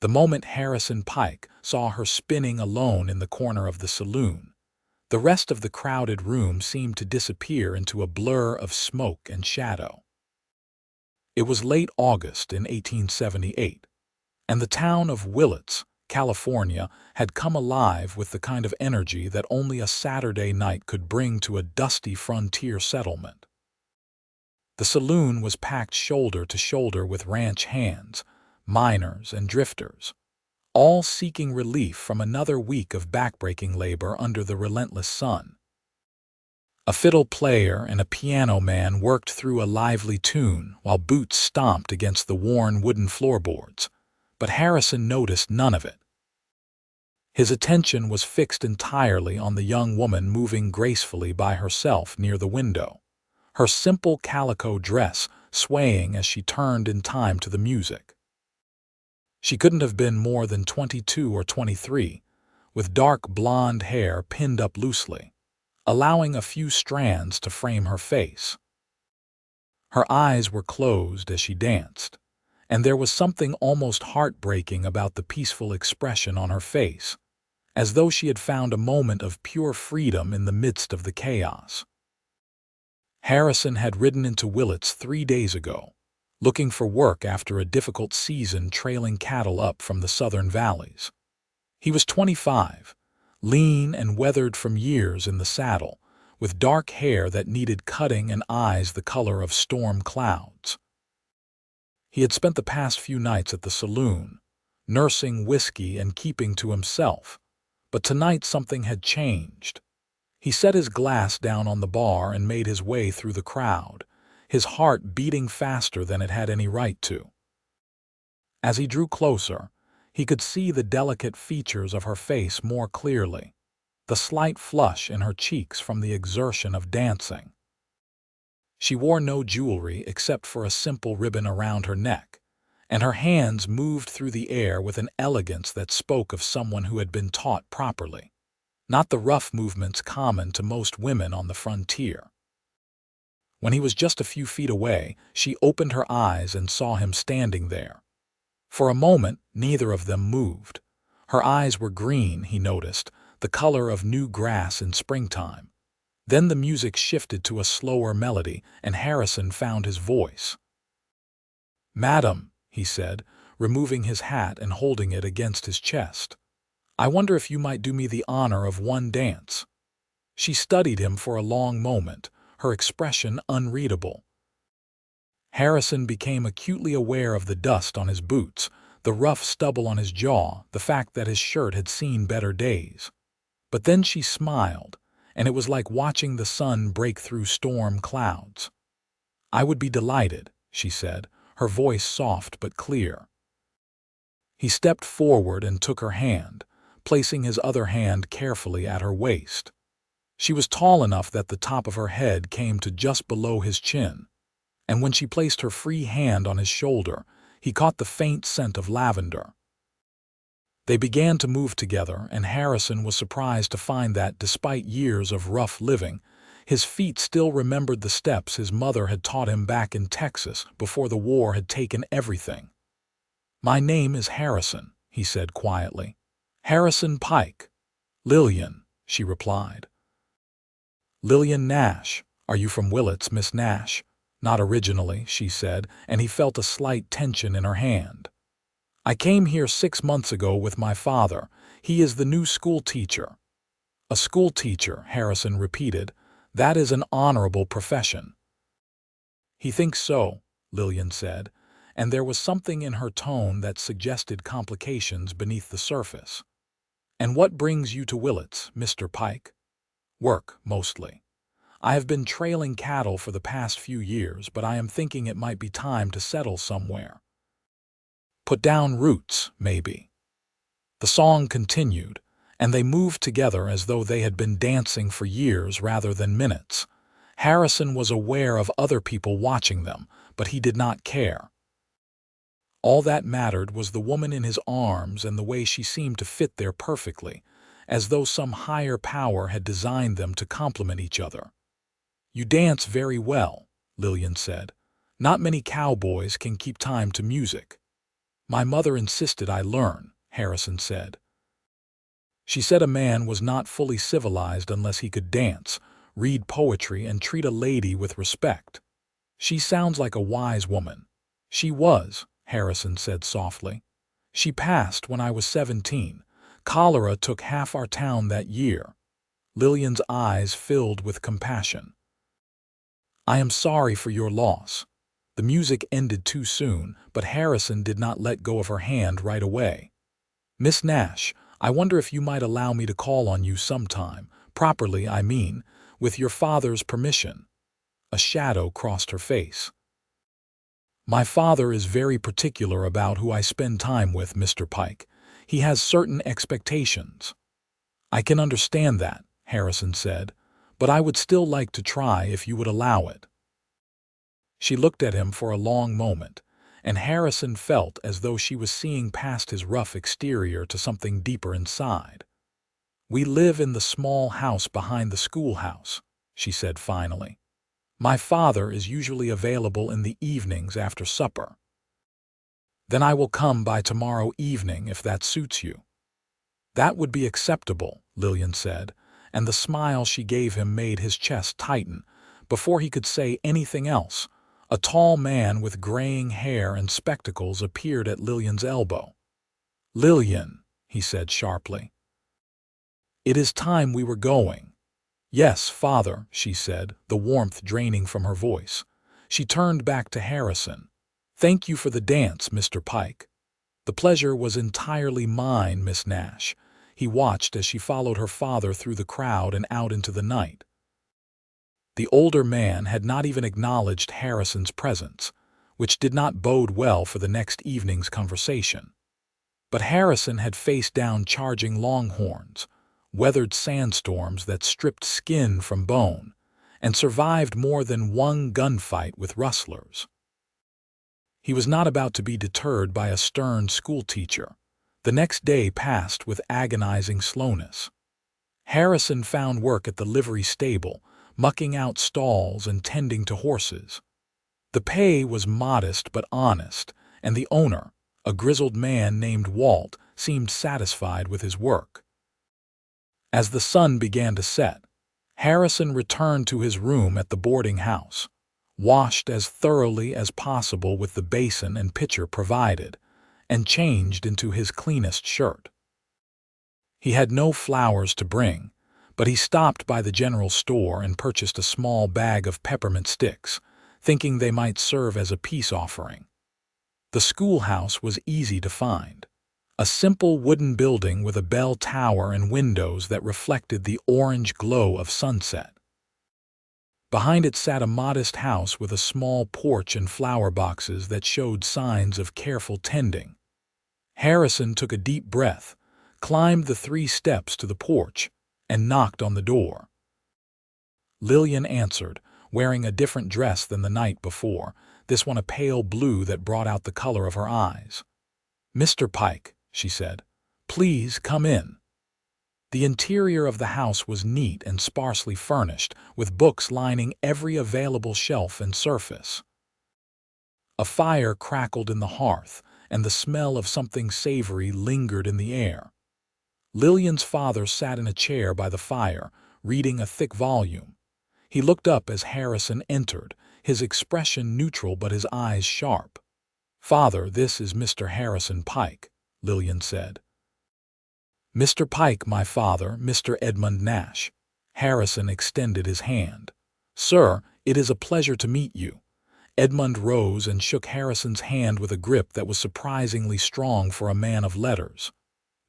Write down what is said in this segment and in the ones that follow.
The moment Harrison Pike saw her spinning alone in the corner of the saloon, the rest of the crowded room seemed to disappear into a blur of smoke and shadow. It was late August in 1878, and the town of Willits, California, had come alive with the kind of energy that only a Saturday night could bring to a dusty frontier settlement. The saloon was packed shoulder to shoulder with ranch hands, miners, and drifters, all seeking relief from another week of backbreaking labor under the relentless sun. A fiddle player and a piano man worked through a lively tune while boots stomped against the worn wooden floorboards, but Harrison noticed none of it. His attention was fixed entirely on the young woman moving gracefully by herself near the window, her simple calico dress swaying as she turned in time to the music. She couldn't have been more than 22 or 23, with dark blonde hair pinned up loosely, allowing a few strands to frame her face. Her eyes were closed as she danced, and there was something almost heartbreaking about the peaceful expression on her face, as though she had found a moment of pure freedom in the midst of the chaos. Harrison had ridden into Willits 3 days ago, looking for work after a difficult season trailing cattle up from the southern valleys. He was 25, lean and weathered from years in the saddle, with dark hair that needed cutting and eyes the color of storm clouds. He had spent the past few nights at the saloon, nursing whiskey and keeping to himself, but tonight something had changed. He set his glass down on the bar and made his way through the crowd, his heart beating faster than it had any right to. As he drew closer, he could see the delicate features of her face more clearly, the slight flush in her cheeks from the exertion of dancing. She wore no jewelry except for a simple ribbon around her neck, and her hands moved through the air with an elegance that spoke of someone who had been taught properly, not the rough movements common to most women on the frontier. When he was just a few feet away, she opened her eyes and saw him standing there. For a moment, neither of them moved. Her eyes were green, he noticed, the color of new grass in springtime. Then the music shifted to a slower melody, and Harrison found his voice. "Madam," he said, removing his hat and holding it against his chest, "I wonder if you might do me the honor of one dance." She studied him for a long moment, her expression unreadable. Harrison became acutely aware of the dust on his boots, the rough stubble on his jaw, the fact that his shirt had seen better days. But then she smiled, and it was like watching the sun break through storm clouds. "I would be delighted," she said, her voice soft but clear. He stepped forward and took her hand, placing his other hand carefully at her waist. She was tall enough that the top of her head came to just below his chin, and when she placed her free hand on his shoulder, he caught the faint scent of lavender. They began to move together, and Harrison was surprised to find that, despite years of rough living, his feet still remembered the steps his mother had taught him back in Texas before the war had taken everything. "My name is Harrison," he said quietly. "Harrison Pike." "Lillian," she replied. "Lillian Nash. Are you from Willits, Miss Nash?" "Not originally," she said, and he felt a slight tension in her hand. "I came here 6 months ago with my father. He is the new school teacher." "A school teacher," Harrison repeated. "That is an honorable profession." "He thinks so," Lillian said, and there was something in her tone that suggested complications beneath the surface. "And what brings you to Willits, Mr. Pike?" "Work, mostly. I have been trailing cattle for the past few years, but I am thinking it might be time to settle somewhere. Put down roots, maybe." The song continued, and they moved together as though they had been dancing for years rather than minutes. Harrison was aware of other people watching them, but he did not care. All that mattered was the woman in his arms and the way she seemed to fit there perfectly, as though some higher power had designed them to complement each other. "You dance very well," Lillian said. "Not many cowboys can keep time to music." My mother insisted I learn, Harrison said. She said a man was not fully civilized unless he could dance, read poetry, and treat a lady with respect. She sounds like a wise woman. She was, Harrison said softly. She passed when I was 17. Cholera took half our town that year. Lillian's eyes filled with compassion. I am sorry for your loss. The music ended too soon, but Harrison did not let go of her hand right away. Miss Nash, I wonder if you might allow me to call on you sometime, properly, I mean, with your father's permission. A shadow crossed her face. My father is very particular about who I spend time with, Mr. Pike. He has certain expectations. I can understand that, Harrison said, but I would still like to try if you would allow it. She looked at him for a long moment, and Harrison felt as though she was seeing past his rough exterior to something deeper inside. We live in the small house behind the schoolhouse, she said finally. My father is usually available in the evenings after supper. Then I will come by tomorrow evening if that suits you. That would be acceptable, Lillian said, and the smile she gave him made his chest tighten. Before he could say anything else, a tall man with graying hair and spectacles appeared at Lillian's elbow. Lillian, he said sharply. It is time we were going. Yes, father, she said, the warmth draining from her voice. She turned back to Harrison. Thank you for the dance, Mr. Pike. The pleasure was entirely mine, Miss Nash. He watched as she followed her father through the crowd and out into the night. The older man had not even acknowledged Harrison's presence, which did not bode well for the next evening's conversation. But Harrison had faced down charging longhorns, weathered sandstorms that stripped skin from bone, and survived more than one gunfight with rustlers. He was not about to be deterred by a stern schoolteacher. The next day passed with agonizing slowness. Harrison found work at the livery stable, mucking out stalls and tending to horses. The pay was modest but honest, and the owner, a grizzled man named Walt, seemed satisfied with his work. As the sun began to set, Harrison returned to his room at the boarding house, washed as thoroughly as possible with the basin and pitcher provided, and changed into his cleanest shirt. He had no flowers to bring, but he stopped by the general store and purchased a small bag of peppermint sticks, thinking they might serve as a peace offering. The schoolhouse was easy to find. A simple wooden building with a bell tower and windows that reflected the orange glow of sunset. Behind it sat a modest house with a small porch and flower boxes that showed signs of careful tending. Harrison took a deep breath, climbed the 3 steps to the porch, and knocked on the door. Lillian answered, wearing a different dress than the night before, this one a pale blue that brought out the color of her eyes. Mr. Pike, she said, please come in. The interior of the house was neat and sparsely furnished, with books lining every available shelf and surface. A fire crackled in the hearth, and the smell of something savory lingered in the air. Lillian's father sat in a chair by the fire, reading a thick volume. He looked up as Harrison entered, his expression neutral but his eyes sharp. Father, this is Mr. Harrison Pike, Lillian said. Mr. Pike, my father, Mr. Edmund Nash. Harrison extended his hand. Sir, it is a pleasure to meet you. Edmund rose and shook Harrison's hand with a grip that was surprisingly strong for a man of letters.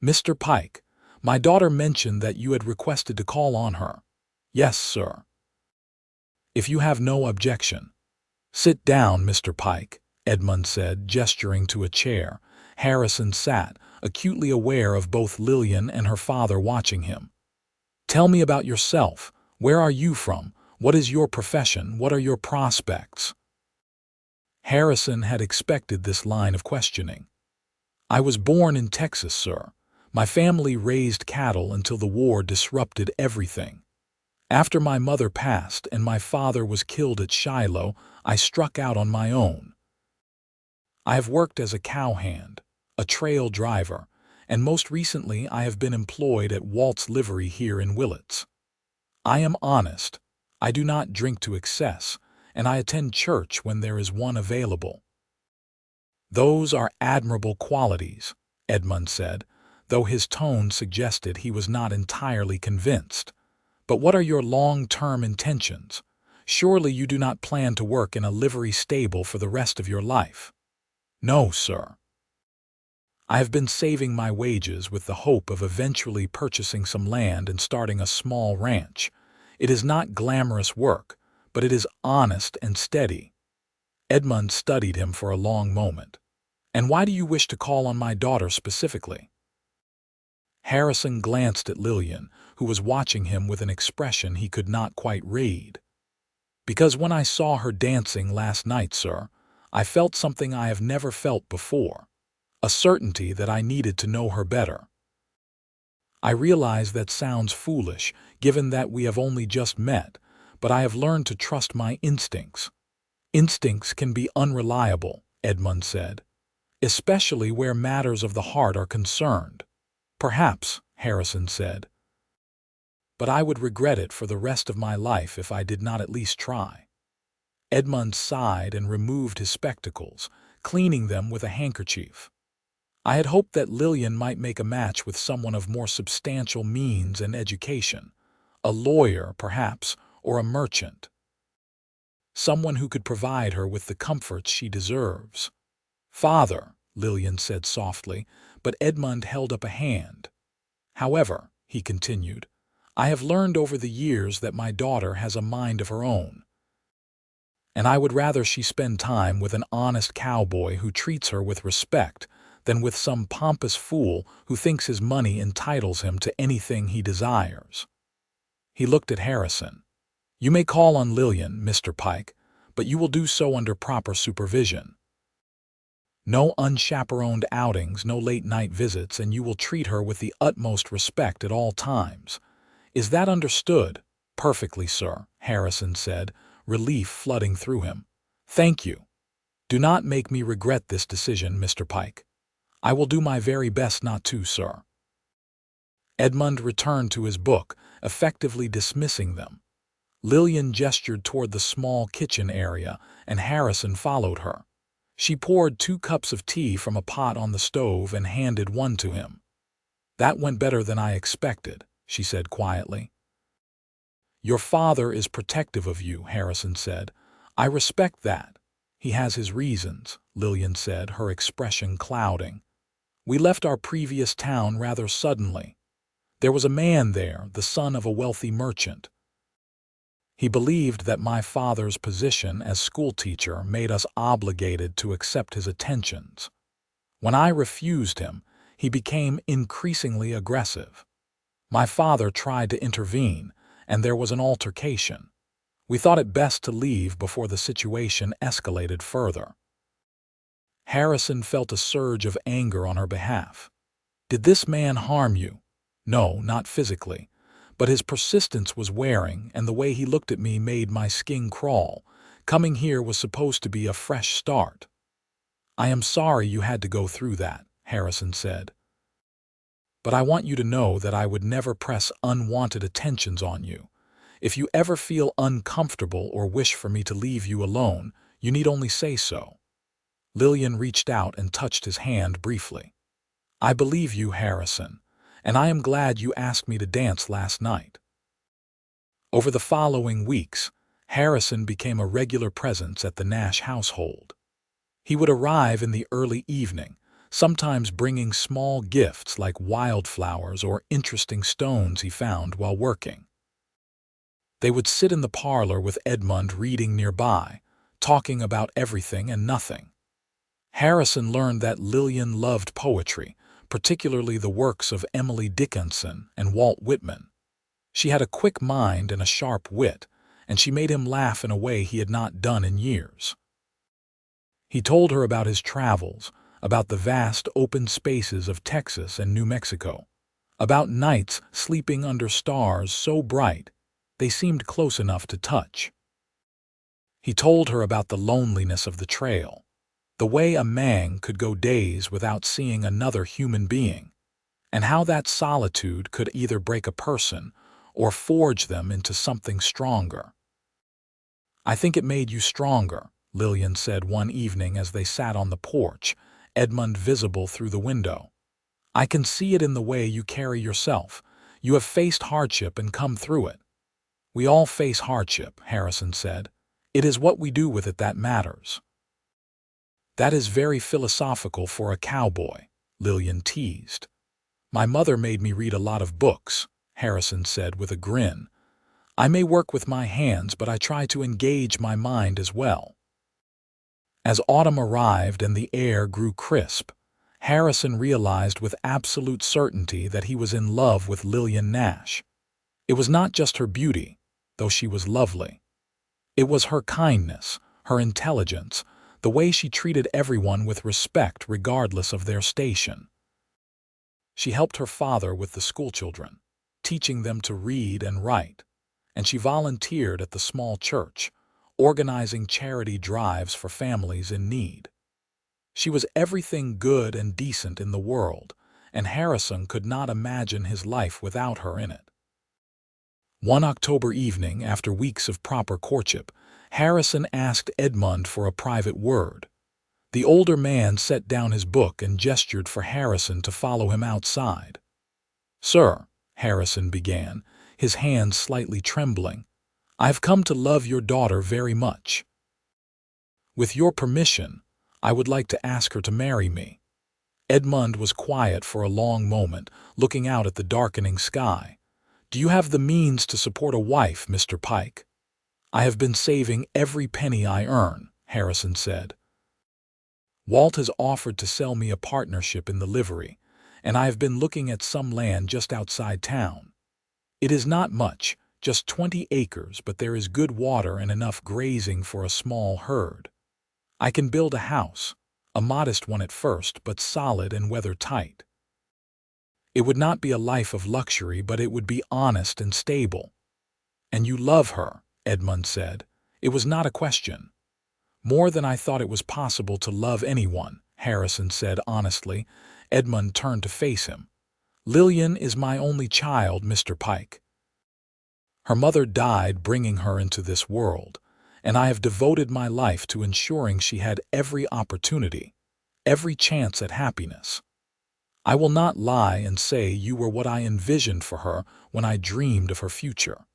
Mr. Pike, my daughter mentioned that you had requested to call on her. Yes, sir. If you have no objection. Sit down, Mr. Pike, Edmund said, gesturing to a chair. Harrison sat, acutely aware of both Lillian and her father watching him. Tell me about yourself. Where are you from? What is your profession? What are your prospects? Harrison had expected this line of questioning. I was born in Texas, sir. My family raised cattle until the war disrupted everything. After my mother passed and my father was killed at Shiloh, I struck out on my own. I have worked as a cowhand, a trail driver, and most recently I have been employed at Walt's Livery here in Willits. I am honest, I do not drink to excess, and I attend church when there is one available." "Those are admirable qualities," Edmund said, though his tone suggested he was not entirely convinced. "But what are your long-term intentions? Surely you do not plan to work in a livery stable for the rest of your life?" "No, sir. I have been saving my wages with the hope of eventually purchasing some land and starting a small ranch. It is not glamorous work, but it is honest and steady." Edmund studied him for a long moment. "And why do you wish to call on my daughter specifically?" Harrison glanced at Lillian, who was watching him with an expression he could not quite read. "Because when I saw her dancing last night, sir, I felt something I have never felt before, a certainty that I needed to know her better. I realize that sounds foolish, given that we have only just met, but I have learned to trust my instincts." "Instincts can be unreliable," Edmund said, "especially where matters of the heart are concerned." "Perhaps," Harrison said, "but I would regret it for the rest of my life if I did not at least try." Edmund sighed and removed his spectacles, cleaning them with a handkerchief. "I had hoped that Lillian might make a match with someone of more substantial means and education. A lawyer, perhaps, or a merchant. Someone who could provide her with the comforts she deserves." "Father," Lillian said softly, but Edmund held up a hand. "However," he continued, "I have learned over the years that my daughter has a mind of her own, and I would rather she spend time with an honest cowboy who treats her with respect than with some pompous fool who thinks his money entitles him to anything he desires." He looked at Harrison. "You may call on Lillian, Mr. Pike, but you will do so under proper supervision. No unchaperoned outings, no late-night visits, and you will treat her with the utmost respect at all times. Is that understood?" "Perfectly, sir," Harrison said, relief flooding through him. "Thank you. Do not make me regret this decision, Mr. Pike." "I will do my very best not to, sir." Edmund returned to his book, effectively dismissing them. Lillian gestured toward the small kitchen area, and Harrison followed her. She poured 2 cups of tea from a pot on the stove and handed one to him. "That went better than I expected," she said quietly. "Your father is protective of you," Harrison said. "I respect that. He has his reasons," Lillian said, her expression clouding. "We left our previous town rather suddenly. There was a man there, the son of a wealthy merchant. He believed that my father's position as schoolteacher made us obligated to accept his attentions. When I refused him, he became increasingly aggressive. My father tried to intervene, and there was an altercation. We thought it best to leave before the situation escalated further." Harrison felt a surge of anger on her behalf. "Did this man harm you?" "No, not physically. But his persistence was wearing, and the way he looked at me made my skin crawl. Coming here was supposed to be a fresh start." "I am sorry you had to go through that," Harrison said. "But I want you to know that I would never press unwanted attentions on you. If you ever feel uncomfortable or wish for me to leave you alone, you need only say so." Lillian reached out and touched his hand briefly. "I believe you, Harrison, and I am glad you asked me to dance last night." Over the following weeks, Harrison became a regular presence at the Nash household. He would arrive in the early evening, sometimes bringing small gifts like wildflowers or interesting stones he found while working. They would sit in the parlor with Edmund reading nearby, talking about everything and nothing. Harrison learned that Lillian loved poetry, particularly the works of Emily Dickinson and Walt Whitman. She had a quick mind and a sharp wit, and she made him laugh in a way he had not done in years. He told her about his travels, about the vast open spaces of Texas and New Mexico, about nights sleeping under stars so bright they seemed close enough to touch. He told her about the loneliness of the trail, The way a man could go days without seeing another human being, and how that solitude could either break a person or forge them into something stronger. "I think it made you stronger," Lillian said one evening as they sat on the porch, Edmund visible through the window. "I can see it in the way you carry yourself. You have faced hardship and come through it." "We all face hardship," Harrison said. "It is what we do with it that matters." "That is very philosophical for a cowboy," Lillian teased. "My mother made me read a lot of books," Harrison said with a grin. "I may work with my hands, but I try to engage my mind as well." As autumn arrived and the air grew crisp, Harrison realized with absolute certainty that he was in love with Lillian Nash. It was not just her beauty, though she was lovely. It was her kindness, her intelligence, the way she treated everyone with respect regardless of their station. She helped her father with the schoolchildren, teaching them to read and write, and she volunteered at the small church, organizing charity drives for families in need. She was everything good and decent in the world, and Harrison could not imagine his life without her in it. One October evening, after weeks of proper courtship, Harrison asked Edmund for a private word. The older man set down his book and gestured for Harrison to follow him outside. "Sir," Harrison began, his hands slightly trembling, "I've come to love your daughter very much. With your permission, I would like to ask her to marry me." Edmund was quiet for a long moment, looking out at the darkening sky. "Do you have the means to support a wife, Mr. Pike?" "I have been saving every penny I earn," Harrison said. "Walt has offered to sell me a partnership in the livery, and I have been looking at some land just outside town. It is not much, just 20 acres, but there is good water and enough grazing for a small herd. I can build a house, a modest one at first, but solid and weather-tight. It would not be a life of luxury, but it would be honest and stable." "And you love her," Edmund said. "It was not a question." "More than I thought it was possible to love anyone," Harrison said honestly. Edmund turned to face him. "Lillian is my only child, Mr. Pike. Her mother died bringing her into this world, and I have devoted my life to ensuring she had every opportunity, every chance at happiness. I will not lie and say you were what I envisioned for her when I dreamed of her future.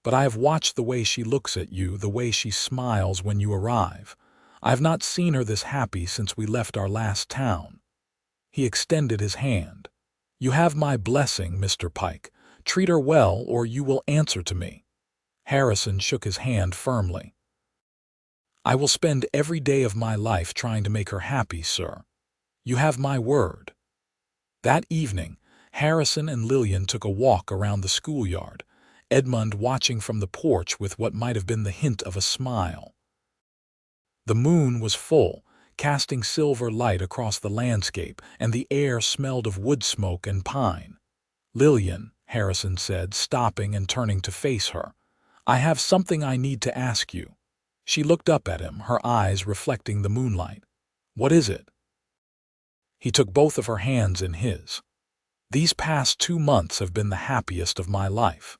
But I have watched the way she looks at you, the way she smiles when you arrive. I have not seen her this happy since we left our last town." He extended his hand. "You have my blessing, Mr. Pike. Treat her well, or you will answer to me." Harrison shook his hand firmly. "I will spend every day of my life trying to make her happy, sir. You have my word." That evening, Harrison and Lillian took a walk around the schoolyard, Edmund watching from the porch with what might have been the hint of a smile. The moon was full, casting silver light across the landscape, and the air smelled of wood smoke and pine. "Lillian," Harrison said, stopping and turning to face her, "I have something I need to ask you." She looked up at him, her eyes reflecting the moonlight. "What is it?" He took both of her hands in his. "These past 2 months have been the happiest of my life.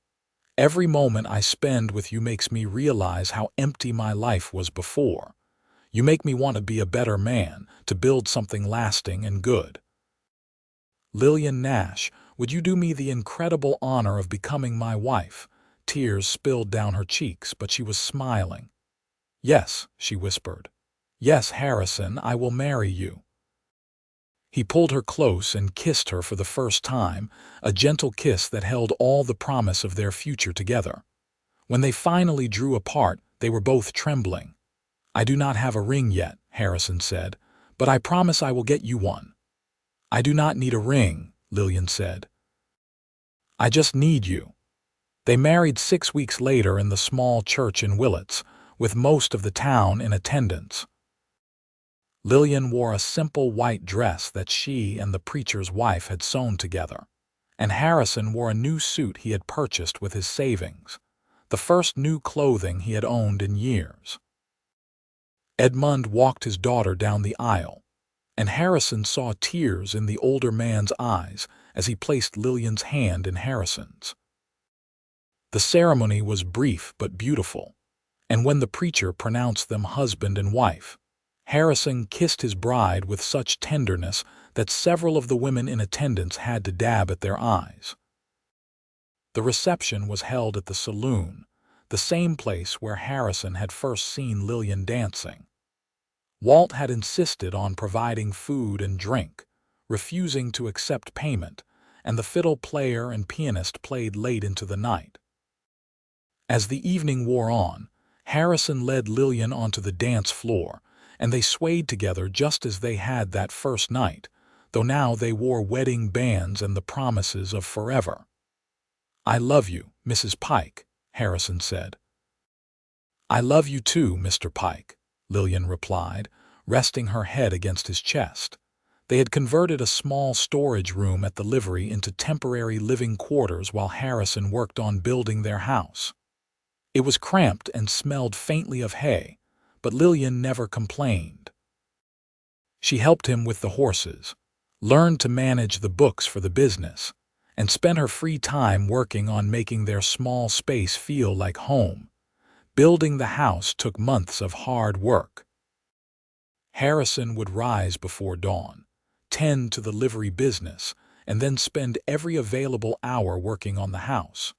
Every moment I spend with you makes me realize how empty my life was before. You make me want to be a better man, to build something lasting and good. Lillian Nash, would you do me the incredible honor of becoming my wife?" Tears spilled down her cheeks, but she was smiling. "Yes," she whispered. "Yes, Harrison, I will marry you." He pulled her close and kissed her for the first time, a gentle kiss that held all the promise of their future together. When they finally drew apart, they were both trembling. "I do not have a ring yet," Harrison said, "but I promise I will get you one." "I do not need a ring," Lillian said. "I just need you." They married 6 weeks later in the small church in Willits, with most of the town in attendance. Lillian wore a simple white dress that she and the preacher's wife had sewn together, and Harrison wore a new suit he had purchased with his savings, the first new clothing he had owned in years. Edmund walked his daughter down the aisle, and Harrison saw tears in the older man's eyes as he placed Lillian's hand in Harrison's. The ceremony was brief but beautiful, and when the preacher pronounced them husband and wife, Harrison kissed his bride with such tenderness that several of the women in attendance had to dab at their eyes. The reception was held at the saloon, the same place where Harrison had first seen Lillian dancing. Walt had insisted on providing food and drink, refusing to accept payment, and the fiddle player and pianist played late into the night. As the evening wore on, Harrison led Lillian onto the dance floor, and they swayed together just as they had that first night, though now they wore wedding bands and the promises of forever. "I love you, Mrs. Pike," Harrison said. "I love you too, Mr. Pike," Lillian replied, resting her head against his chest. They had converted a small storage room at the livery into temporary living quarters while Harrison worked on building their house. It was cramped and smelled faintly of hay, but Lillian never complained. She helped him with the horses, learned to manage the books for the business, and spent her free time working on making their small space feel like home. Building the house took months of hard work. Harrison would rise before dawn, tend to the livery business, and then spend every available hour working on the house.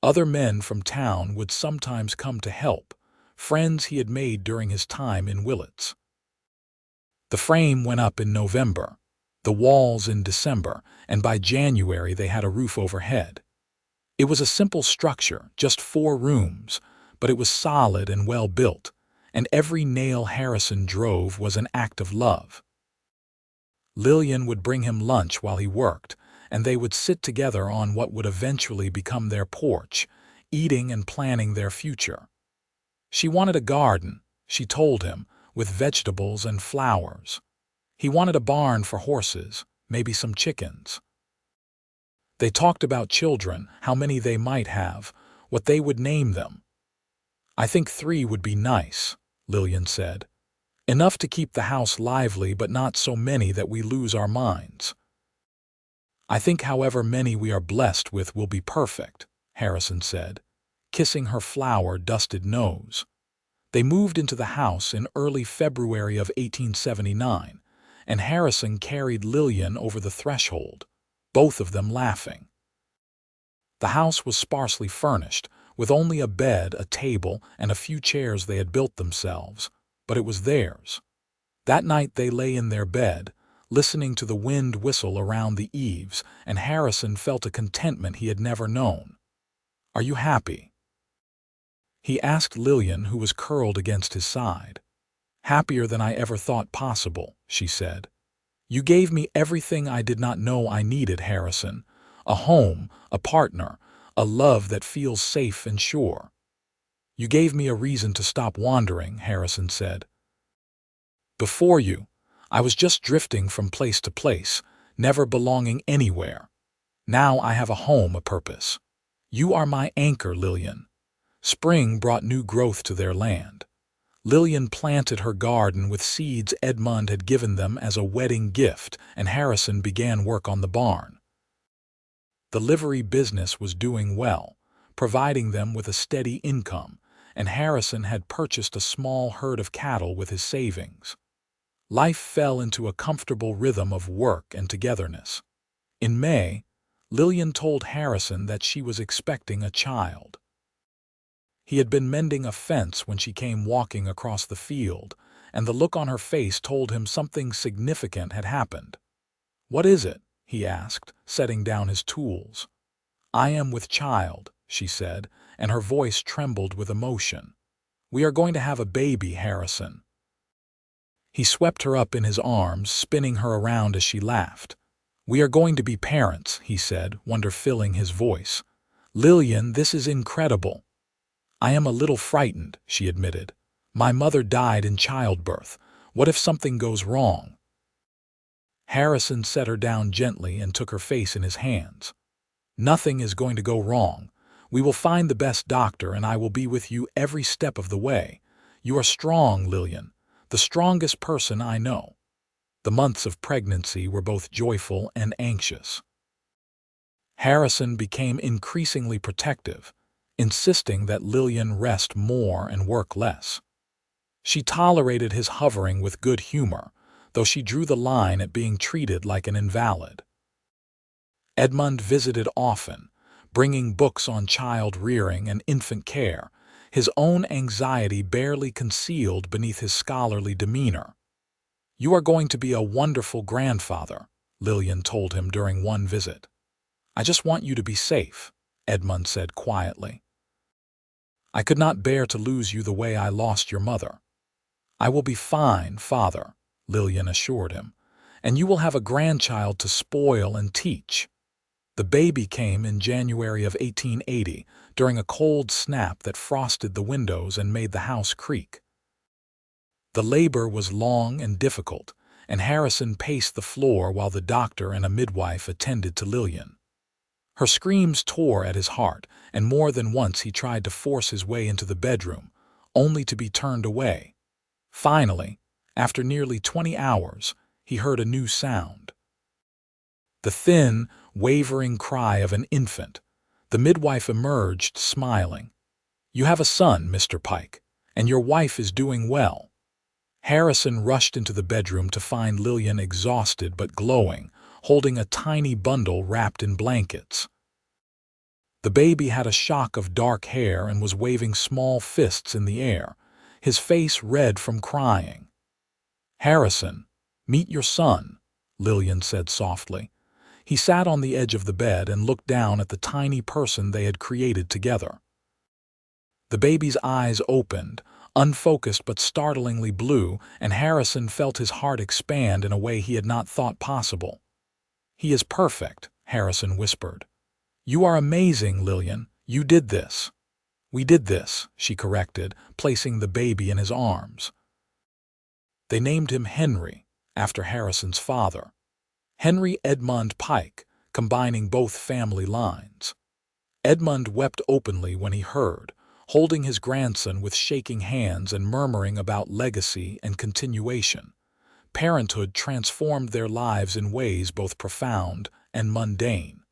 Other men from town would sometimes come to help, friends he had made during his time in Willits. The frame went up in November, the walls in December, and by January they had a roof overhead. It was a simple structure, just 4 rooms, but it was solid and well built, and every nail Harrison drove was an act of love. Lillian would bring him lunch while he worked, and they would sit together on what would eventually become their porch, eating and planning their future. She wanted a garden, she told him, with vegetables and flowers. He wanted a barn for horses, maybe some chickens. They talked about children, how many they might have, what they would name them. "I think 3 would be nice," Lillian said. "Enough to keep the house lively, but not so many that we lose our minds." "I think however many we are blessed with will be perfect," Harrison said, kissing her flower-dusted nose. They moved into the house in early February of 1879, and Harrison carried Lillian over the threshold, both of them laughing. The house was sparsely furnished, with only a bed, a table, and a few chairs they had built themselves, but it was theirs. That night they lay in their bed, listening to the wind whistle around the eaves, and Harrison felt a contentment he had never known. "Are you happy?" he asked Lillian, who was curled against his side. "Happier than I ever thought possible," she said. "You gave me everything I did not know I needed, Harrison. A home, a partner, a love that feels safe and sure." "You gave me a reason to stop wandering," Harrison said. "Before you, I was just drifting from place to place, never belonging anywhere. Now I have a home, a purpose. You are my anchor, Lillian." Spring brought new growth to their land. Lillian planted her garden with seeds Edmund had given them as a wedding gift, and Harrison began work on the barn. The livery business was doing well, providing them with a steady income, and Harrison had purchased a small herd of cattle with his savings. Life fell into a comfortable rhythm of work and togetherness. In May, Lillian told Harrison that she was expecting a child. He had been mending a fence when she came walking across the field, and the look on her face told him something significant had happened. "What is it?" he asked, setting down his tools. "I am with child," she said, and her voice trembled with emotion. "We are going to have a baby, Harrison." He swept her up in his arms, spinning her around as she laughed. "We are going to be parents," he said, wonder filling his voice. "Lillian, this is incredible." "I am a little frightened," she admitted. "My mother died in childbirth. What if something goes wrong?" Harrison set her down gently and took her face in his hands. "Nothing is going to go wrong. We will find the best doctor, and I will be with you every step of the way. You are strong, Lillian, the strongest person I know. The months of pregnancy were both joyful and anxious. Harrison became increasingly protective, insisting that Lillian rest more and work less. She tolerated his hovering with good humor, though she drew the line at being treated like an invalid. Edmund visited often, bringing books on child rearing and infant care, his own anxiety barely concealed beneath his scholarly demeanor. "You are going to be a wonderful grandfather," Lillian told him during one visit. "I just want you to be safe," Edmund said quietly. "I could not bear to lose you the way I lost your mother." "I will be fine, father," Lillian assured him, "and you will have a grandchild to spoil and teach." The baby came in January of 1880, during a cold snap that frosted the windows and made the house creak. The labor was long and difficult, and Harrison paced the floor while the doctor and a midwife attended to Lillian. Her screams tore at his heart, and more than once he tried to force his way into the bedroom, only to be turned away. Finally, after nearly 20 hours, he heard a new sound. The thin, wavering cry of an infant. The midwife emerged, smiling. "You have a son, Mr. Pike, and your wife is doing well." Harrison rushed into the bedroom to find Lillian exhausted but glowing, holding a tiny bundle wrapped in blankets. The baby had a shock of dark hair and was waving small fists in the air, his face red from crying. "Harrison, meet your son," Lillian said softly. He sat on the edge of the bed and looked down at the tiny person they had created together. The baby's eyes opened, unfocused but startlingly blue, and Harrison felt his heart expand in a way he had not thought possible. "He is perfect," Harrison whispered. "You are amazing, Lillian. You did this." "We did this," she corrected, placing the baby in his arms. They named him Henry, after Harrison's father. Henry Edmund Pike, combining both family lines. Edmund wept openly when he heard, holding his grandson with shaking hands and murmuring about legacy and continuation. Parenthood transformed their lives in ways both profound and mundane.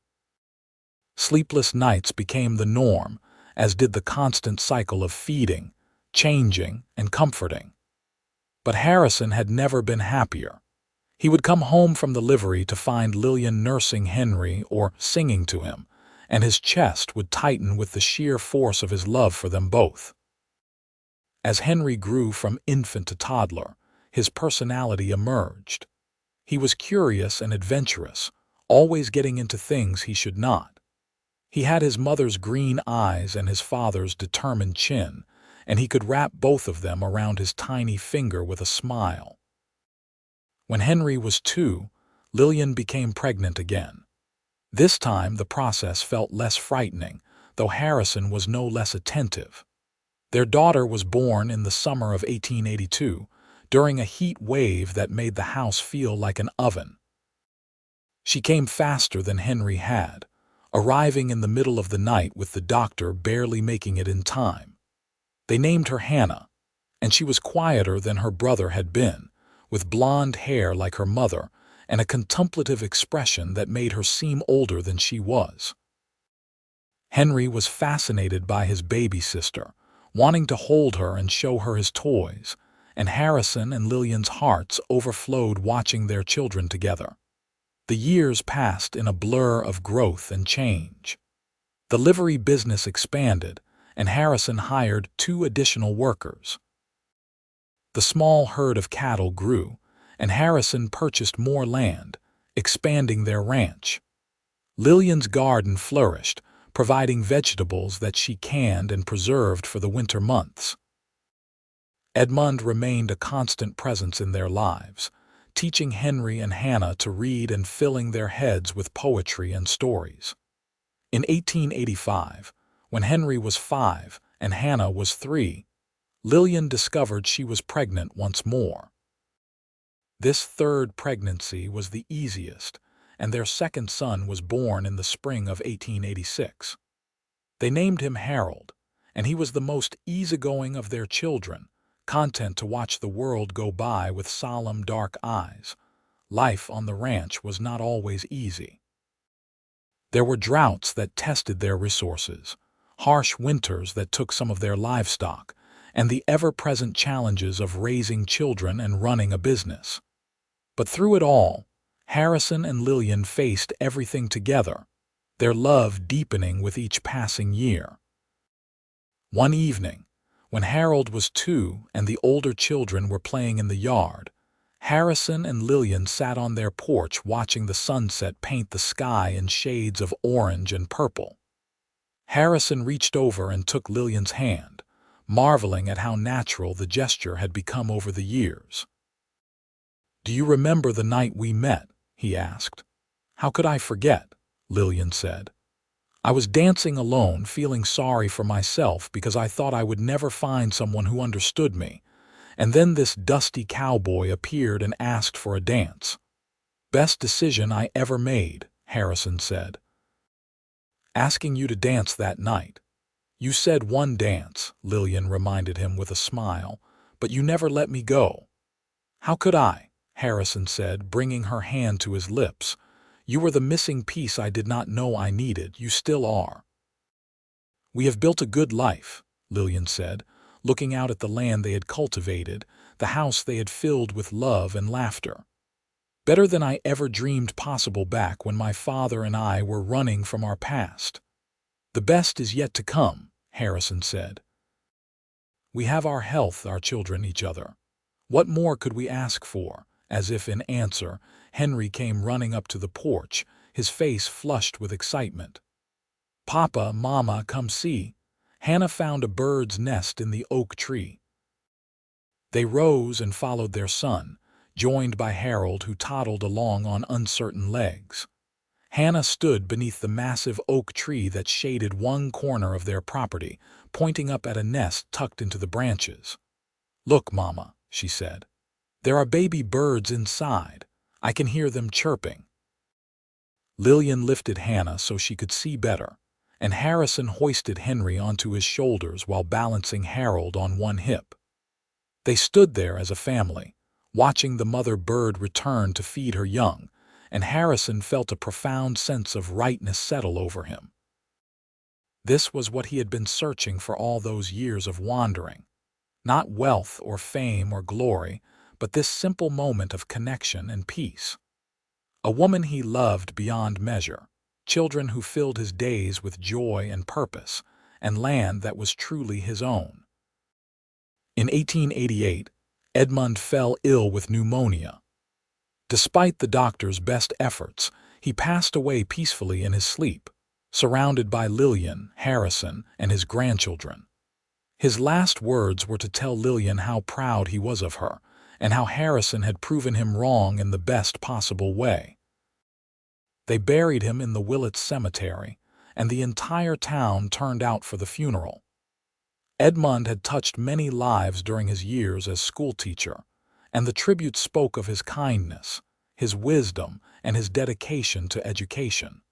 Sleepless nights became the norm, as did the constant cycle of feeding, changing, and comforting. But Harrison had never been happier. He would come home from the livery to find Lillian nursing Henry or singing to him, and his chest would tighten with the sheer force of his love for them both. As Henry grew from infant to toddler, his personality emerged. He was curious and adventurous, always getting into things he should not. He had his mother's green eyes and his father's determined chin, and he could wrap both of them around his tiny finger with a smile. When Henry was 2, Lillian became pregnant again. This time the process felt less frightening, though Harrison was no less attentive. Their daughter was born in the summer of 1882, during a heat wave that made the house feel like an oven. She came faster than Henry had, arriving in the middle of the night with the doctor barely making it in time. They named her Hannah, and she was quieter than her brother had been, with blonde hair like her mother and a contemplative expression that made her seem older than she was. Henry was fascinated by his baby sister, wanting to hold her and show her his toys, and Harrison and Lillian's hearts overflowed watching their children together. The years passed in a blur of growth and change. The livery business expanded, and Harrison hired 2 additional workers. The small herd of cattle grew, and Harrison purchased more land, expanding their ranch. Lillian's garden flourished, providing vegetables that she canned and preserved for the winter months. Edmund remained a constant presence in their lives, teaching Henry and Hannah to read and filling their heads with poetry and stories. In 1885, when Henry was 5 and Hannah was 3, Lillian discovered she was pregnant once more. This third pregnancy was the easiest, and their second son was born in the spring of 1886. They named him Harold, and he was the most easygoing of their children, content to watch the world go by with solemn, dark eyes. Life on the ranch was not always easy. There were droughts that tested their resources, harsh winters that took some of their livestock, and the ever-present challenges of raising children and running a business. But through it all, Harrison and Lillian faced everything together, their love deepening with each passing year. One evening, when Harold was 2 and the older children were playing in the yard, Harrison and Lillian sat on their porch watching the sunset paint the sky in shades of orange and purple. Harrison reached over and took Lillian's hand, marveling at how natural the gesture had become over the years. "Do you remember the night we met?" he asked. "How could I forget?" Lillian said. "I was dancing alone, feeling sorry for myself because I thought I would never find someone who understood me. And then this dusty cowboy appeared and asked for a dance. Best decision I ever made," Harrison said. "Asking you to dance that night. You said one dance," Lillian reminded him with a smile, "but you never let me go." "How could I?" Harrison said, bringing her hand to his lips. "You were the missing piece I did not know I needed. You still are." "We have built a good life," Lillian said, looking out at the land they had cultivated, the house they had filled with love and laughter. "Better than I ever dreamed possible back when my father and I were running from our past." "The best is yet to come," Harrison said. "We have our health, our children, each other. What more could we ask for?" As if in answer, Henry came running up to the porch, his face flushed with excitement. "Papa, Mama, come see. Hannah found a bird's nest in the oak tree." They rose and followed their son, joined by Harold, who toddled along on uncertain legs. Hannah stood beneath the massive oak tree that shaded one corner of their property, pointing up at a nest tucked into the branches. "Look, Mama," she said. "There are baby birds inside. I can hear them chirping." Lillian lifted Hannah so she could see better, and Harrison hoisted Henry onto his shoulders while balancing Harold on one hip. They stood there as a family, watching the mother bird return to feed her young, and Harrison felt a profound sense of rightness settle over him. This was what he had been searching for all those years of wandering. Not wealth or fame or glory, but this simple moment of connection and peace. A woman he loved beyond measure, children who filled his days with joy and purpose, and land that was truly his own. In 1888, Edmund fell ill with pneumonia. Despite the doctor's best efforts, he passed away peacefully in his sleep, surrounded by Lillian, Harrison, and his grandchildren. His last words were to tell Lillian how proud he was of her, and how Harrison had proven him wrong in the best possible way. They buried him in the Willits cemetery, and the entire town turned out for the funeral. Edmund had touched many lives during his years as schoolteacher, and the tribute spoke of his kindness, his wisdom, and his dedication to education.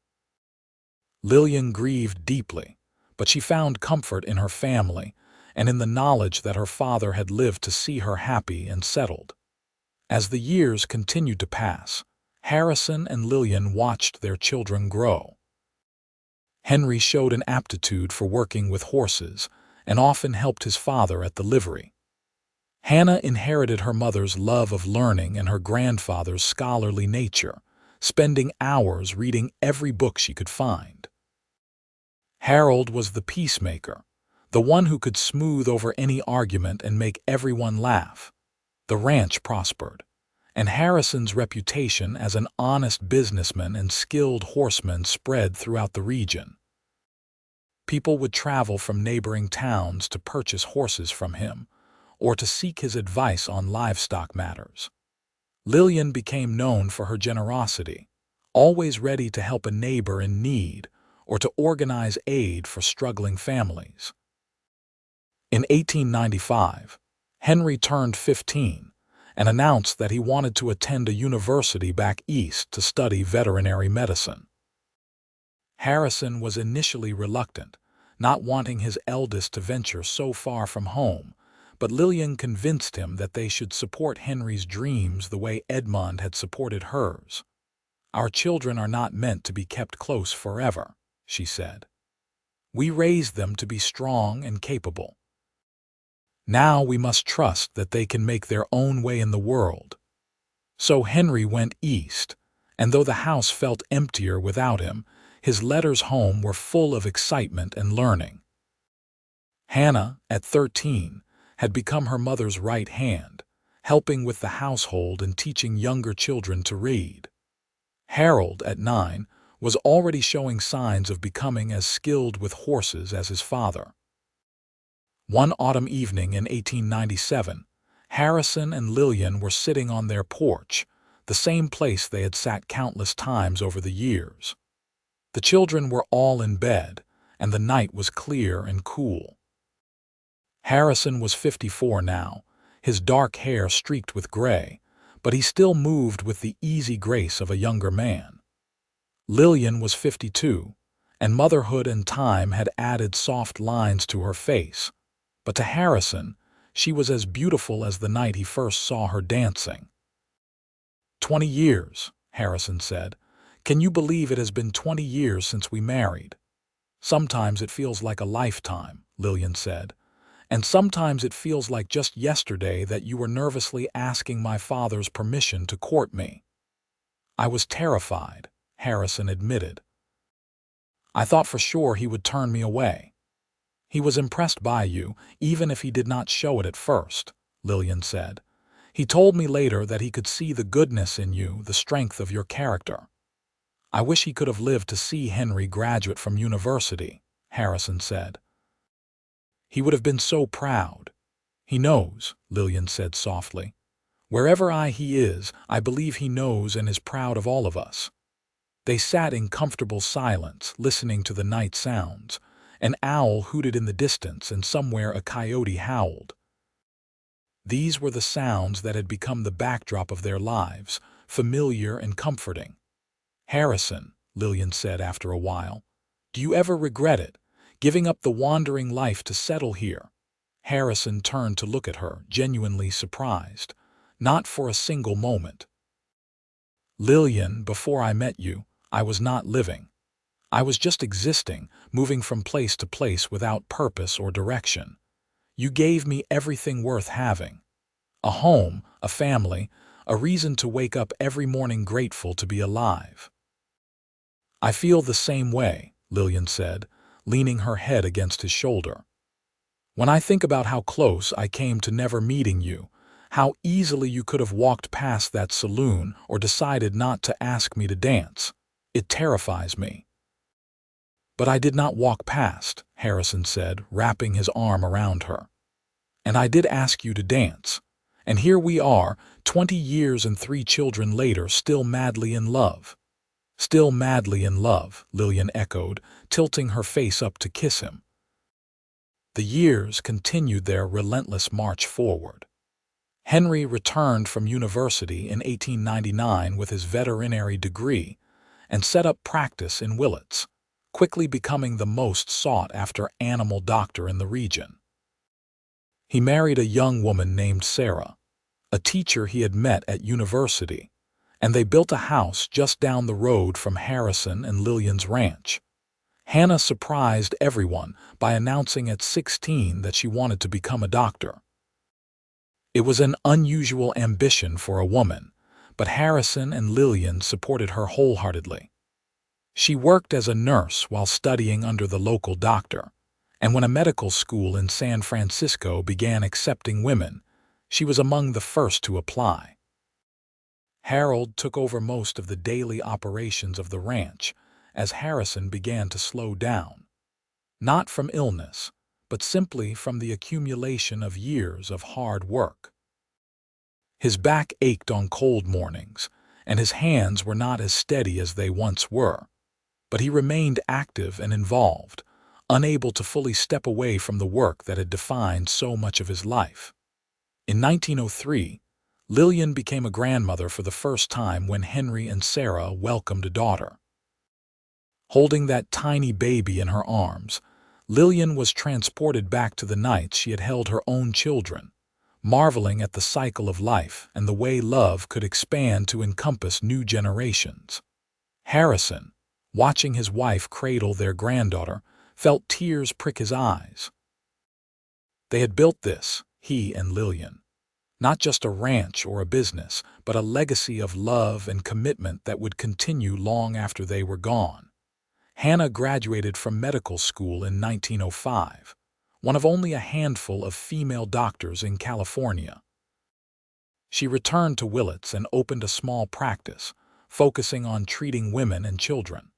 Lillian grieved deeply, but she found comfort in her family and in the knowledge that her father had lived to see her happy and settled. As the years continued to pass, Harrison and Lillian watched their children grow. Henry showed an aptitude for working with horses and often helped his father at the livery. Hannah inherited her mother's love of learning and her grandfather's scholarly nature, spending hours reading every book she could find. Harold was the peacemaker, the one who could smooth over any argument and make everyone laugh. The ranch prospered, and Harrison's reputation as an honest businessman and skilled horseman spread throughout the region. People would travel from neighboring towns to purchase horses from him, or to seek his advice on livestock matters. Lillian became known for her generosity, always ready to help a neighbor in need or to organize aid for struggling families. In 1895, Henry turned 15 and announced that he wanted to attend a university back east to study veterinary medicine. Harrison was initially reluctant, not wanting his eldest to venture so far from home, but Lillian convinced him that they should support Henry's dreams the way Edmond had supported hers. "Our children are not meant to be kept close forever," she said. "We raised them to be strong and capable. Now we must trust that they can make their own way in the world." So Henry went east, and though the house felt emptier without him, his letters home were full of excitement and learning. Hannah, at 13, had become her mother's right hand, helping with the household and teaching younger children to read. Harold, at 9, was already showing signs of becoming as skilled with horses as his father. One autumn evening in 1897, Harrison and Lillian were sitting on their porch, the same place they had sat countless times over the years. The children were all in bed, and the night was clear and cool. Harrison was 54 now, his dark hair streaked with gray, but he still moved with the easy grace of a younger man. Lillian was 52, and motherhood and time had added soft lines to her face, but to Harrison, she was as beautiful as the night he first saw her dancing. 20 years, Harrison said. "Can you believe it has been 20 years since we married?" "Sometimes it feels like a lifetime," Lillian said. "And sometimes it feels like just yesterday that you were nervously asking my father's permission to court me." "I was terrified," Harrison admitted. "I thought for sure he would turn me away." "He was impressed by you, even if he did not show it at first," Lillian said. "He told me later that he could see the goodness in you, the strength of your character." "I wish he could have lived to see Henry graduate from university," Harrison said. "He would have been so proud." "He knows," Lillian said softly. "Wherever he is, I believe he knows and is proud of all of us." They sat in comfortable silence, listening to the night sounds. An owl hooted in the distance, and somewhere a coyote howled. These were the sounds that had become the backdrop of their lives, familiar and comforting. "Harrison," Lillian said after a while, "do you ever regret it, giving up the wandering life to settle here?" Harrison turned to look at her, genuinely surprised. "Not for a single moment." "Lillian, before I met you, I was not living. I was just existing, moving from place to place without purpose or direction. You gave me everything worth having. A home, a family, a reason to wake up every morning grateful to be alive." "I feel the same way," Lillian said, leaning her head against his shoulder. "When I think about how close I came to never meeting you, how easily you could have walked past that saloon or decided not to ask me to dance, it terrifies me." "But I did not walk past," Harrison said, wrapping his arm around her. "And I did ask you to dance. And here we are, 20 years and 3 children later, still madly in love." "Still madly in love," Lillian echoed, tilting her face up to kiss him. The years continued their relentless march forward. Henry returned from university in 1899 with his veterinary degree and set up practice in Willits, quickly becoming the most sought-after animal doctor in the region. He married a young woman named Sarah, a teacher he had met at university, and they built a house just down the road from Harrison and Lillian's ranch. Hannah surprised everyone by announcing at 16 that she wanted to become a doctor. It was an unusual ambition for a woman, but Harrison and Lillian supported her wholeheartedly. She worked as a nurse while studying under the local doctor, and when a medical school in San Francisco began accepting women, she was among the first to apply. Harold took over most of the daily operations of the ranch as Harrison began to slow down, not from illness, but simply from the accumulation of years of hard work. His back ached on cold mornings, and his hands were not as steady as they once were, but he remained active and involved, unable to fully step away from the work that had defined so much of his life. In 1903, Lillian became a grandmother for the first time when Henry and Sarah welcomed a daughter. Holding that tiny baby in her arms, Lillian was transported back to the nights she had held her own children, marveling at the cycle of life and the way love could expand to encompass new generations. Harrison, watching his wife cradle their granddaughter, felt tears prick his eyes. They had built this, he and Lillian. Not just a ranch or a business, but a legacy of love and commitment that would continue long after they were gone. Hannah graduated from medical school in 1905, one of only a handful of female doctors in California. She returned to Willits and opened a small practice, focusing on treating women and children.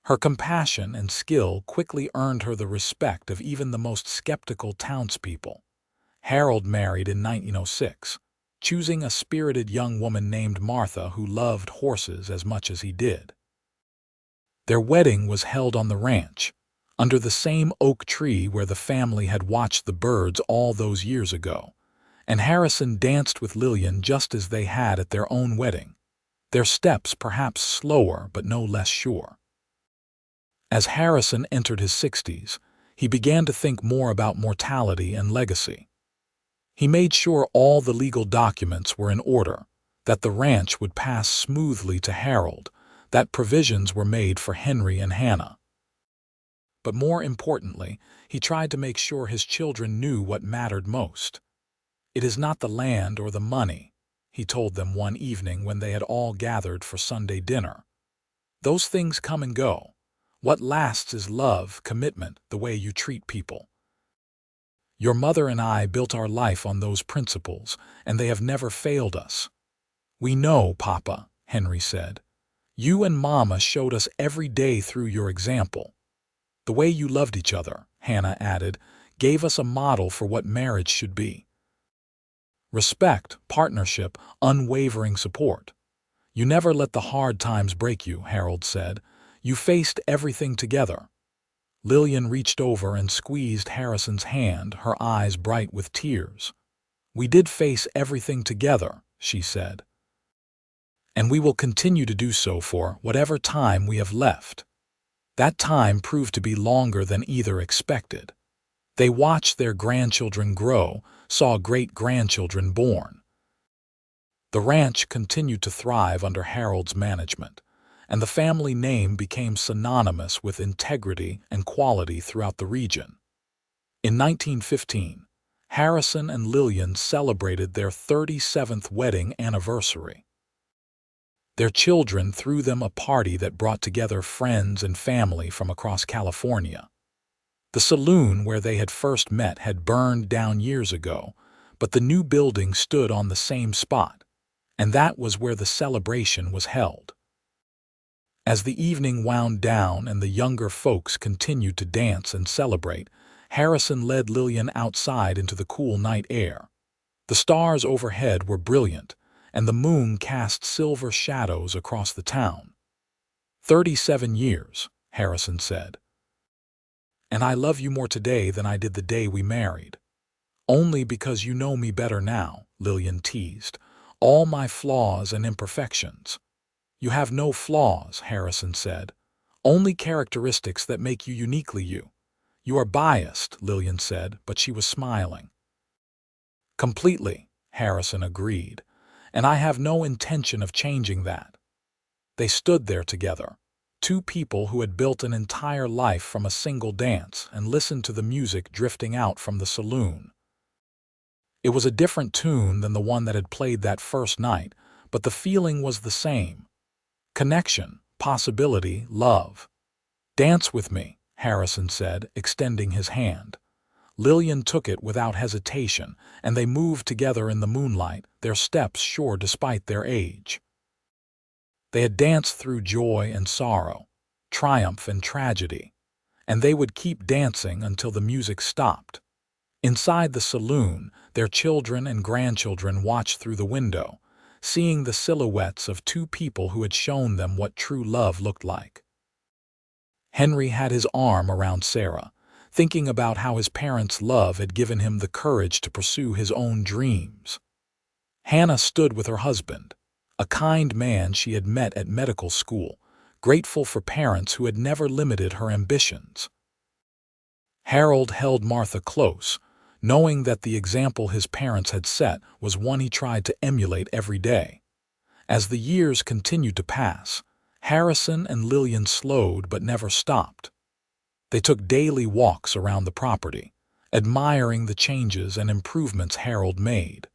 Her compassion and skill quickly earned her the respect of even the most skeptical townspeople. Harold married in 1906, choosing a spirited young woman named Martha who loved horses as much as he did. Their wedding was held on the ranch, under the same oak tree where the family had watched the birds all those years ago, and Harrison danced with Lillian just as they had at their own wedding, their steps perhaps slower but no less sure. As Harrison entered his 60s, he began to think more about mortality and legacy. He made sure all the legal documents were in order, that the ranch would pass smoothly to Harold, that provisions were made for Henry and Hannah. But more importantly, he tried to make sure his children knew what mattered most. "It is not the land or the money," he told them one evening when they had all gathered for Sunday dinner. "Those things come and go. What lasts is love, commitment, the way you treat people. Your mother and I built our life on those principles, and they have never failed us." "We know, Papa," Henry said. "You and Mama showed us every day through your example. The way you loved each other," Hannah added, "gave us a model for what marriage should be. Respect, partnership, unwavering support. You never let the hard times break you," Harold said. "You faced everything together." Lillian reached over and squeezed Harrison's hand, her eyes bright with tears. "We did face everything together," she said. "And we will continue to do so for whatever time we have left." That time proved to be longer than either expected. They watched their grandchildren grow, saw great-grandchildren born. The ranch continued to thrive under Harold's management, and the family name became synonymous with integrity and quality throughout the region. In 1915, Harrison and Lillian celebrated their 37th wedding anniversary. Their children threw them a party that brought together friends and family from across California. The saloon where they had first met had burned down years ago, but the new building stood on the same spot, and that was where the celebration was held. As the evening wound down and the younger folks continued to dance and celebrate, Harrison led Lillian outside into the cool night air. The stars overhead were brilliant, and the moon cast silver shadows across the town. 37 years, Harrison said. "And I love you more today than I did the day we married." "Only because you know me better now," Lillian teased. "All my flaws and imperfections." "You have no flaws," Harrison said. "Only characteristics that make you uniquely you." "You are biased," Lillian said, but she was smiling. "Completely," Harrison agreed, "and I have no intention of changing that." They stood there together, two people who had built an entire life from a single dance, and listened to the music drifting out from the saloon. It was a different tune than the one that had played that first night, but the feeling was the same. Connection, possibility, love. "Dance with me," Harrison said, extending his hand. Lillian took it without hesitation, and they moved together in the moonlight, their steps sure despite their age. They had danced through joy and sorrow, triumph and tragedy, and they would keep dancing until the music stopped. Inside the saloon, their children and grandchildren watched through the window, seeing the silhouettes of two people who had shown them what true love looked like. Henry had his arm around Sarah, thinking about how his parents' love had given him the courage to pursue his own dreams. Hannah stood with her husband, a kind man she had met at medical school, grateful for parents who had never limited her ambitions. Harold held Martha close, knowing that the example his parents had set was one he tried to emulate every day. As the years continued to pass, Harrison and Lillian slowed but never stopped. They took daily walks around the property, admiring the changes and improvements Harold made.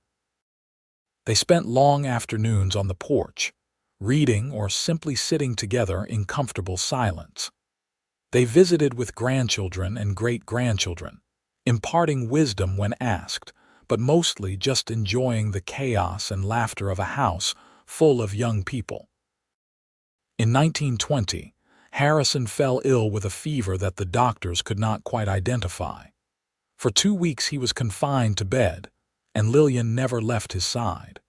They spent long afternoons on the porch, reading or simply sitting together in comfortable silence. They visited with grandchildren and great-grandchildren, imparting wisdom when asked, but mostly just enjoying the chaos and laughter of a house full of young people. In 1920, Harrison fell ill with a fever that the doctors could not quite identify. For 2 weeks he was confined to bed, and Lillian never left his side.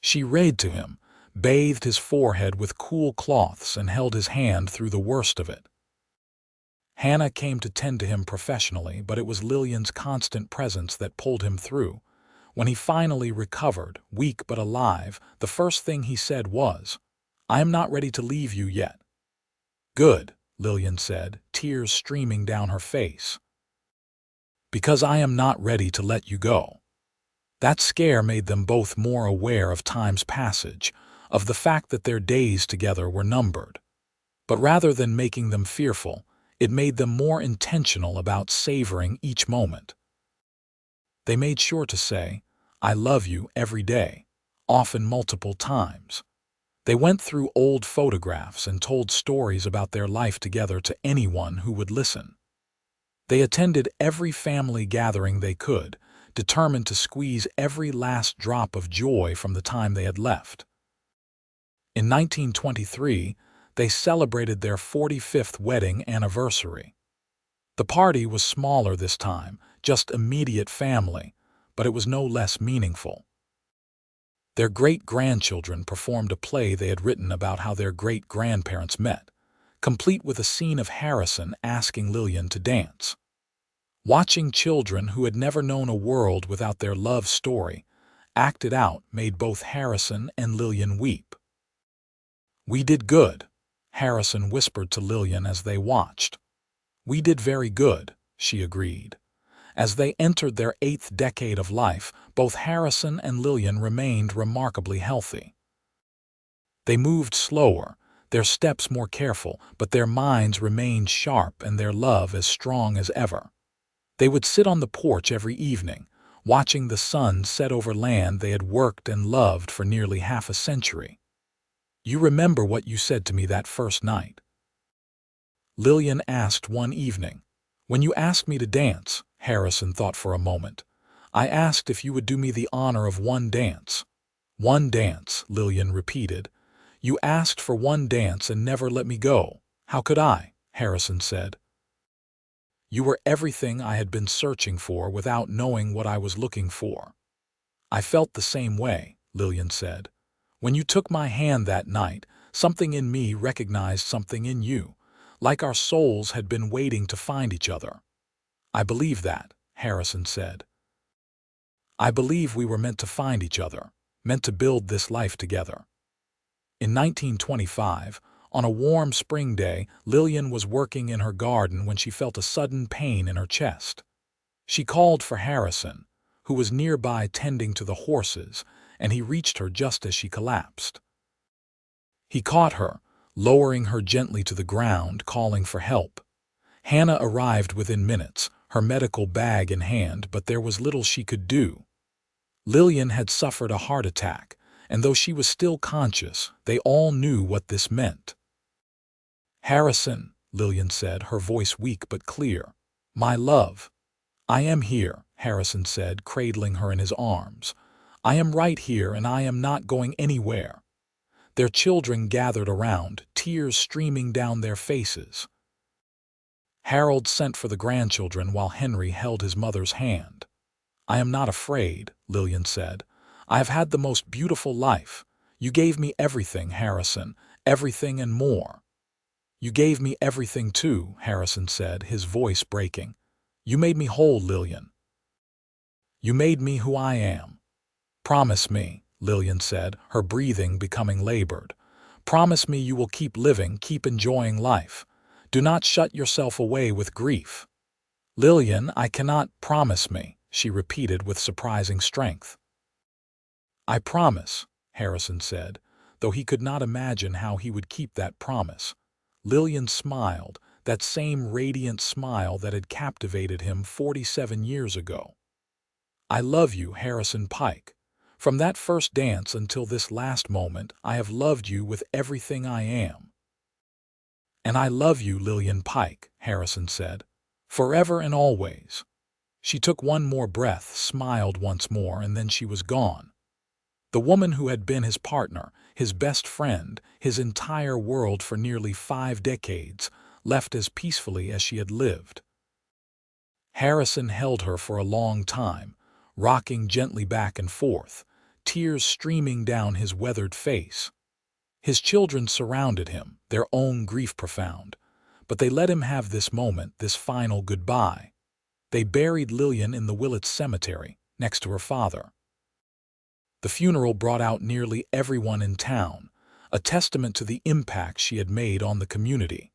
She read to him, bathed his forehead with cool cloths, and held his hand through the worst of it. Hannah came to tend to him professionally, but it was Lillian's constant presence that pulled him through. When he finally recovered, weak but alive, the first thing he said was, "I am not ready to leave you yet." "Good," Lillian said, tears streaming down her face. "Because I am not ready to let you go." That scare made them both more aware of time's passage, of the fact that their days together were numbered. But rather than making them fearful, it made them more intentional about savoring each moment. They made sure to say, "I love you" every day, often multiple times. They went through old photographs and told stories about their life together to anyone who would listen. They attended every family gathering they could, determined to squeeze every last drop of joy from the time they had left. In 1923, they celebrated their 45th wedding anniversary. The party was smaller this time, just immediate family, but it was no less meaningful. Their great-grandchildren performed a play they had written about how their great-grandparents met, complete with a scene of Harrison asking Lillian to dance. Watching children who had never known a world without their love story acted out made both Harrison and Lillian weep. "We did good," Harrison whispered to Lillian as they watched. "We did very good," she agreed. As they entered their 8th decade of life, both Harrison and Lillian remained remarkably healthy. They moved slower, their steps more careful, but their minds remained sharp and their love as strong as ever. They would sit on the porch every evening, watching the sun set over land they had worked and loved for nearly half a century. "You remember what you said to me that first night?" Lillian asked one evening. "When you asked me to dance," Harrison thought for a moment, "I asked if you would do me the honor of one dance." "One dance," Lillian repeated. "You asked for one dance and never let me go." "How could I?" Harrison said. "You were everything I had been searching for without knowing what I was looking for." "I felt the same way," Lillian said. "When you took my hand that night, something in me recognized something in you, like our souls had been waiting to find each other." "I believe that," Harrison said. "I believe we were meant to find each other, meant to build this life together." In 1925, on a warm spring day, Lillian was working in her garden when she felt a sudden pain in her chest. She called for Harrison, who was nearby tending to the horses, and he reached her just as she collapsed. He caught her, lowering her gently to the ground, calling for help. Hannah arrived within minutes, her medical bag in hand, but there was little she could do. Lillian had suffered a heart attack, and though she was still conscious, they all knew what this meant. "Harrison," Lillian said, her voice weak but clear. "My love." "I am here," Harrison said, cradling her in his arms. "I am right here, and I am not going anywhere." Their children gathered around, tears streaming down their faces. Harold sent for the grandchildren while Henry held his mother's hand. "I am not afraid," Lillian said. "I have had the most beautiful life. You gave me everything, Harrison, everything and more." "You gave me everything too," Harrison said, his voice breaking. "You made me whole, Lillian. You made me who I am." "Promise me," Lillian said, her breathing becoming labored. "Promise me you will keep living, keep enjoying life. Do not shut yourself away with grief." "Lillian, I cannot promise me," she repeated with surprising strength. "I promise," Harrison said, though he could not imagine how he would keep that promise. Lillian smiled, that same radiant smile that had captivated him 47 years ago. "I love you, Harrison Pike. From that first dance until this last moment, I have loved you with everything I am." "And I love you, Lillian Pike," Harrison said, "forever and always." She took one more breath, smiled once more, and then she was gone. The woman who had been his partner, his best friend, his entire world for nearly 5 decades, left as peacefully as she had lived. Harrison held her for a long time, rocking gently back and forth, tears streaming down his weathered face. His children surrounded him, their own grief profound, but they let him have this moment, this final goodbye. They buried Lillian in the Willits cemetery, next to her father. The funeral brought out nearly everyone in town, a testament to the impact she had made on the community.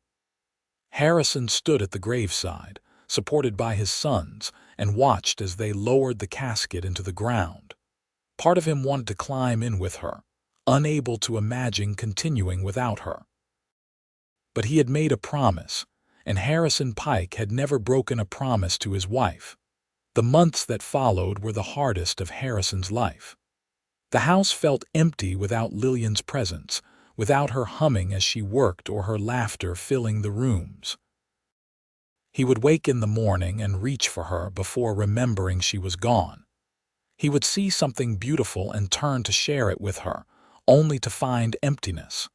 Harrison stood at the graveside, supported by his sons, and watched as they lowered the casket into the ground. Part of him wanted to climb in with her, unable to imagine continuing without her. But he had made a promise, and Harrison Pike had never broken a promise to his wife. The months that followed were the hardest of Harrison's life. The house felt empty without Lillian's presence, without her humming as she worked or her laughter filling the rooms. He would wake in the morning and reach for her before remembering she was gone. He would see something beautiful and turn to share it with her, only to find emptiness.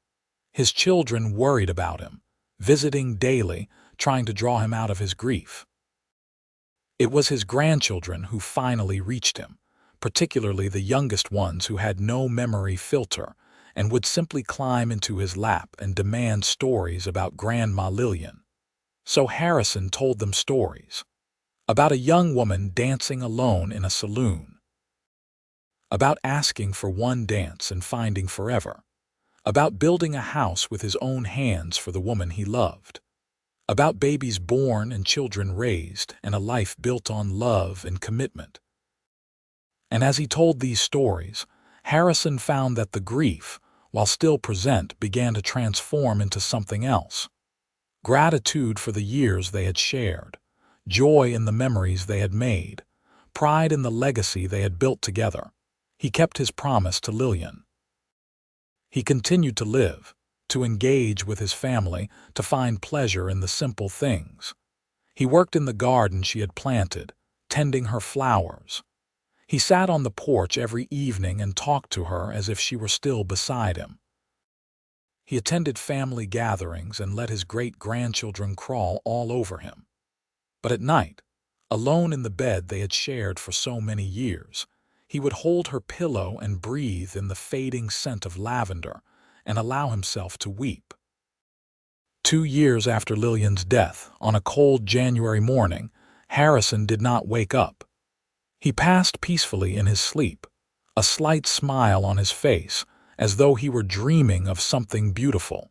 His children worried about him, visiting daily, trying to draw him out of his grief. It was his grandchildren who finally reached him, particularly the youngest ones who had no memory filter and would simply climb into his lap and demand stories about Grandma Lillian. So Harrison told them stories. About a young woman dancing alone in a saloon. About asking for one dance and finding forever. About building a house with his own hands for the woman he loved. About babies born and children raised and a life built on love and commitment. And as he told these stories, Harrison found that the grief, while still present, began to transform into something else. Gratitude for the years they had shared, joy in the memories they had made, pride in the legacy they had built together. He kept his promise to Lillian. He continued to live, to engage with his family, to find pleasure in the simple things. He worked in the garden she had planted, tending her flowers. He sat on the porch every evening and talked to her as if she were still beside him. He attended family gatherings and let his great-grandchildren crawl all over him. But at night, alone in the bed they had shared for so many years, he would hold her pillow and breathe in the fading scent of lavender and allow himself to weep. 2 years after Lillian's death, on a cold January morning, Harrison did not wake up. He passed peacefully in his sleep, a slight smile on his face, as though he were dreaming of something beautiful.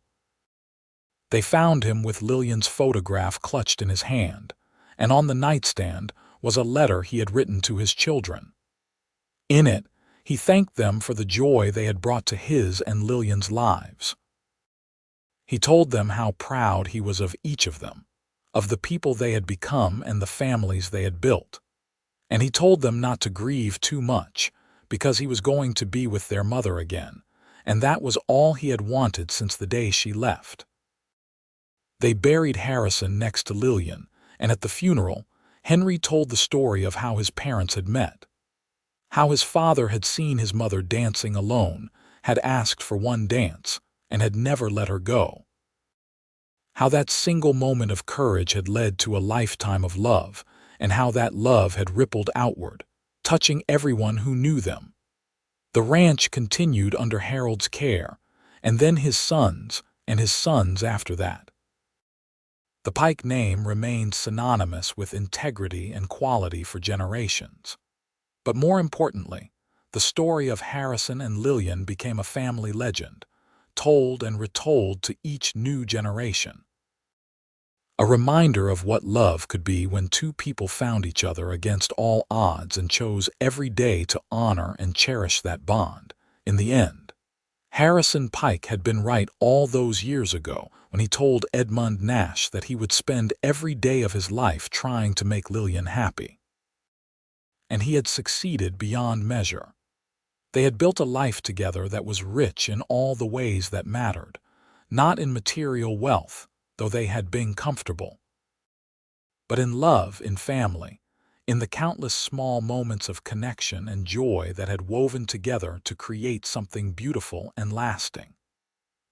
They found him with Lillian's photograph clutched in his hand, and on the nightstand was a letter he had written to his children. In it, he thanked them for the joy they had brought to his and Lillian's lives. He told them how proud he was of each of them, of the people they had become and the families they had built. And he told them not to grieve too much, because he was going to be with their mother again, and that was all he had wanted since the day she left. They buried Harrison next to Lillian, and at the funeral, Henry told the story of how his parents had met. How his father had seen his mother dancing alone, had asked for one dance, and had never let her go. How that single moment of courage had led to a lifetime of love, and how that love had rippled outward, touching everyone who knew them. The ranch continued under Harold's care, and then his sons, and his sons after that. The Pike name remained synonymous with integrity and quality for generations. But more importantly, the story of Harrison and Lillian became a family legend, told and retold to each new generation. A reminder of what love could be when two people found each other against all odds and chose every day to honor and cherish that bond. In the end, Harrison Pike had been right all those years ago when he told Edmund Nash that he would spend every day of his life trying to make Lillian happy. And he had succeeded beyond measure. They had built a life together that was rich in all the ways that mattered, not in material wealth, though they had been comfortable, but in love, in family, in the countless small moments of connection and joy that had woven together to create something beautiful and lasting.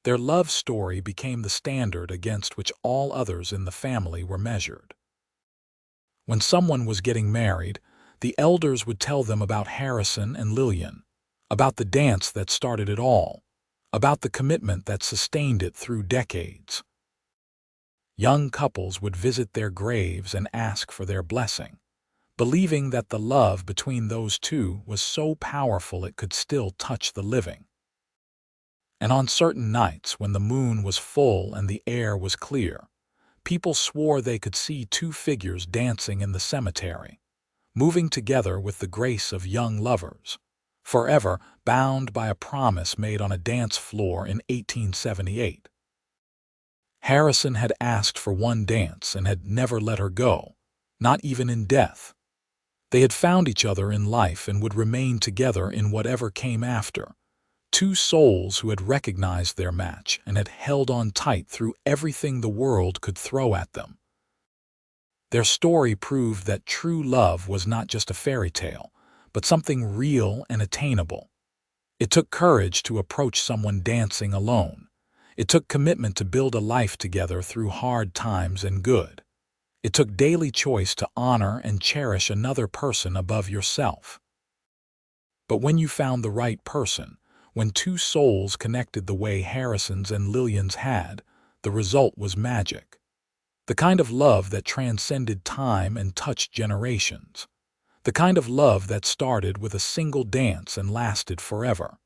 Their love story became the standard against which all others in the family were measured. When someone was getting married, the elders would tell them about Harrison and Lillian, about the dance that started it all, about the commitment that sustained it through decades. Young couples would visit their graves and ask for their blessing, believing that the love between those two was so powerful it could still touch the living. And on certain nights, when the moon was full and the air was clear, people swore they could see two figures dancing in the cemetery, moving together with the grace of young lovers, forever bound by a promise made on a dance floor in 1878. Harrison had asked for one dance and had never let her go, not even in death. They had found each other in life and would remain together in whatever came after. Two souls who had recognized their match and had held on tight through everything the world could throw at them. Their story proved that true love was not just a fairy tale, but something real and attainable. It took courage to approach someone dancing alone. It took commitment to build a life together through hard times and good. It took daily choice to honor and cherish another person above yourself. But when you found the right person, when two souls connected the way Harrison's and Lillian's had, the result was magic. The kind of love that transcended time and touched generations. The kind of love that started with a single dance and lasted forever.